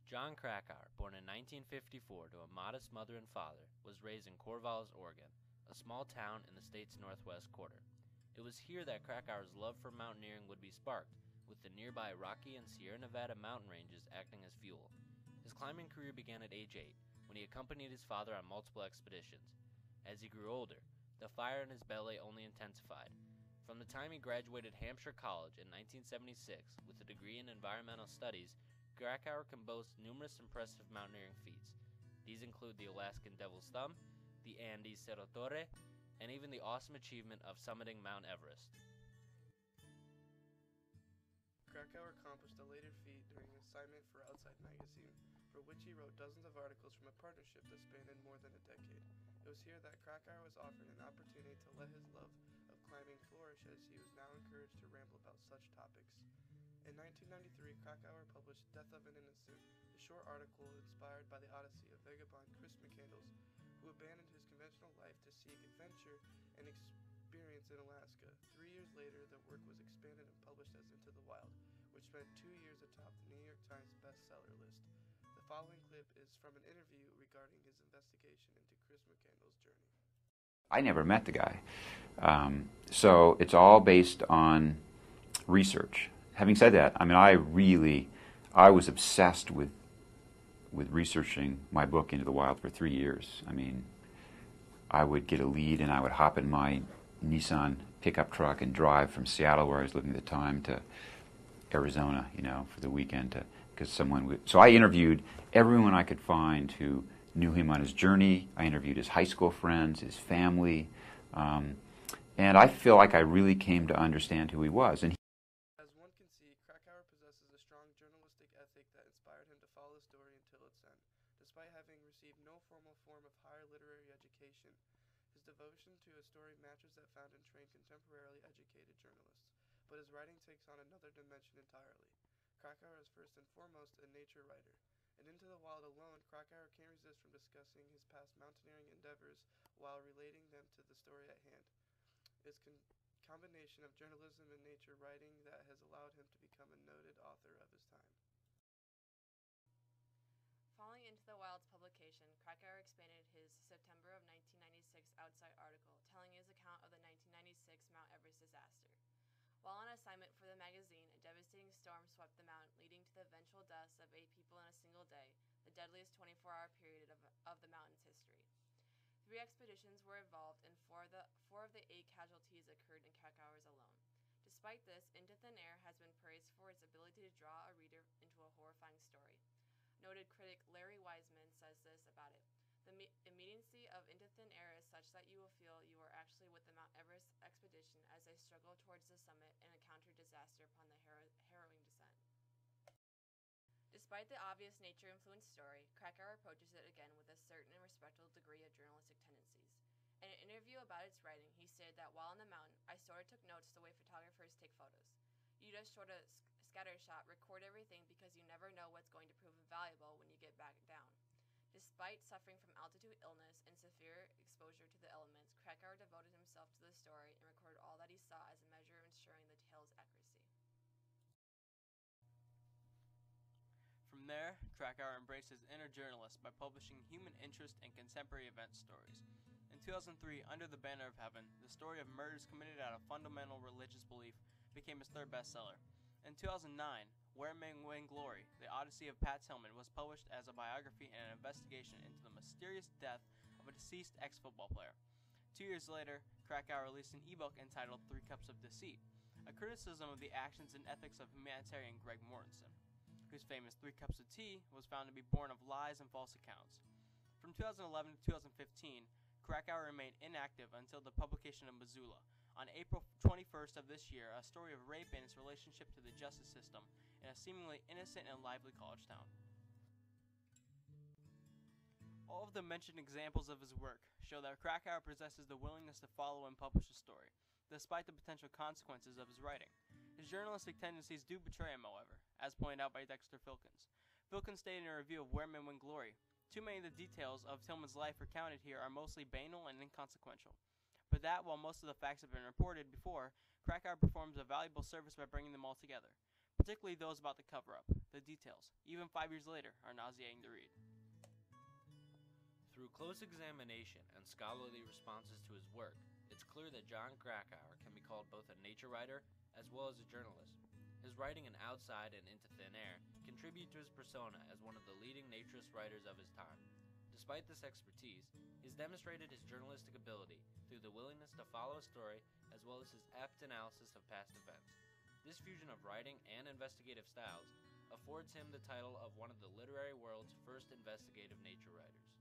Jon Krakauer, born in 1954 to a modest mother and father, was raised in Corvallis, Oregon, a small town in the state's northwest quarter. It was here that Krakauer's love for mountaineering would be sparked, with the nearby Rocky and Sierra Nevada mountain ranges acting as fuel. His climbing career began at age 8, when he accompanied his father on multiple expeditions. As he grew older, the fire in his belly only intensified. From the time he graduated Hampshire College in 1976 with a degree in environmental studies, Krakauer can boast numerous impressive mountaineering feats. These include the Alaskan Devil's Thumb, the Andes Cerro Torre, and even the awesome achievement of summiting Mount Everest. Krakauer accomplished a later feat during an assignment for Outside magazine, for which he wrote dozens of articles from a partnership that spanned more than a decade. It was here that Krakauer was offered an opportunity to let his love of climbing flourish, as he was now encouraged to ramble about such topics. In 1993, Krakauer published Death of an Innocent, a short article inspired by the odyssey of vagabond Chris McCandless, who abandoned his conventional life to seek adventure and experience in Alaska. 3 years later, the work was expanded and published as Into the Wild, which spent 2 years atop the New York Times bestseller list. The following clip is from an interview regarding his investigation into Chris McCandless' journey. I never met the guy, so it's all based on research. Having said that, I mean, I was obsessed with researching my book Into the Wild for 3 years. I mean, I would get a lead and I would hop in my Nissan pickup truck and drive from Seattle, where I was living at the time, to Arizona, for the weekend, because so I interviewed everyone I could find who knew him on his journey. I interviewed his high school friends, his family, and I feel like I really came to understand who he was. And as one can see, Krakauer possesses a strong journalistic ethic that inspired him to follow the story until its end. Despite having received no formal form of higher literary education, his devotion to a story matches that found and trained contemporarily educated journalists. But his writing takes on another dimension entirely. Krakauer is first and foremost a nature writer. And Into the Wild alone, Krakauer can't resist from discussing his past mountaineering endeavors while relating them to the story at hand. It's combination of journalism and nature writing that has allowed him to become a noted author of his time. Following Into the Wild's publication, Krakauer expanded his September of 1996 Outside article, telling his account of the 1996 Mount Everest disaster. While on assignment for the magazine, a devastating storm swept the mountain, leading to the eventual deaths of 8 people in a single day, the deadliest 24-hour period of the mountain's history. 3 expeditions were involved, and 4 of the 8 casualties occurred in Krakauer's alone. Despite this, Into Thin Air has been praised for its ability to draw a reader into a horrifying story. Noted critic Larry Wiseman says this about it: "The immediacy of Into Thin Air is such that you will feel you are actually with the Mount Everest expedition as they struggle towards the summit and encounter disaster upon the harrowing descent." Despite the obvious nature-influenced story, Krakauer approaches it again with a certain and respectable degree of journalistic tendencies. In an interview about its writing, he stated that while on the mountain, I sort of took notes the way photographers take photos. You just sort of scattershot, record everything because you never know what's going to prove invaluable when you get back down. Despite suffering from altitude illness and severe exposure to the elements, Krakauer devoted himself to the story and recorded all that he saw as a measure of ensuring the tale's accuracy. From there, Krakauer embraced his inner journalist by publishing human interest and contemporary event stories. In 2003, Under the Banner of Heaven, the story of murders committed out of fundamental religious belief became his 3rd bestseller. In 2009, Where Men Win Glory, The Odyssey of Pat Tillman, was published as a biography and an investigation into the mysterious death of a deceased ex-football player. 2 years later, Krakauer released an ebook entitled 3 Cups of Deceit, a criticism of the actions and ethics of humanitarian Greg Mortensen, whose famous 3 Cups of Tea was found to be born of lies and false accounts. From 2011 to 2015, Krakauer remained inactive until the publication of Missoula. On April 21st of this year, a story of rape and its relationship to the justice system in a seemingly innocent and lively college town. All of the mentioned examples of his work show that Krakauer possesses the willingness to follow and publish a story, despite the potential consequences of his writing. His journalistic tendencies do betray him, however, as pointed out by Dexter Filkins. Filkins stated in a review of Where Men Win Glory, "Too many of the details of Tillman's life recounted here are mostly banal and inconsequential. But that, while most of the facts have been reported before, Krakauer performs a valuable service by bringing them all together, particularly those about the cover-up, the the details, even 5 years later, are nauseating to read. Through close examination and scholarly responses to his work, it's clear that Jon Krakauer can be called both a nature writer as well as a journalist. His writing in Outside and Into Thin Air contribute to his persona as one of the leading naturist writers of his time. Despite this expertise, he's demonstrated his journalistic ability through the willingness to follow a story as well as his apt analysis of past events. This fusion of writing and investigative styles affords him the title of one of the literary world's first investigative nature writers.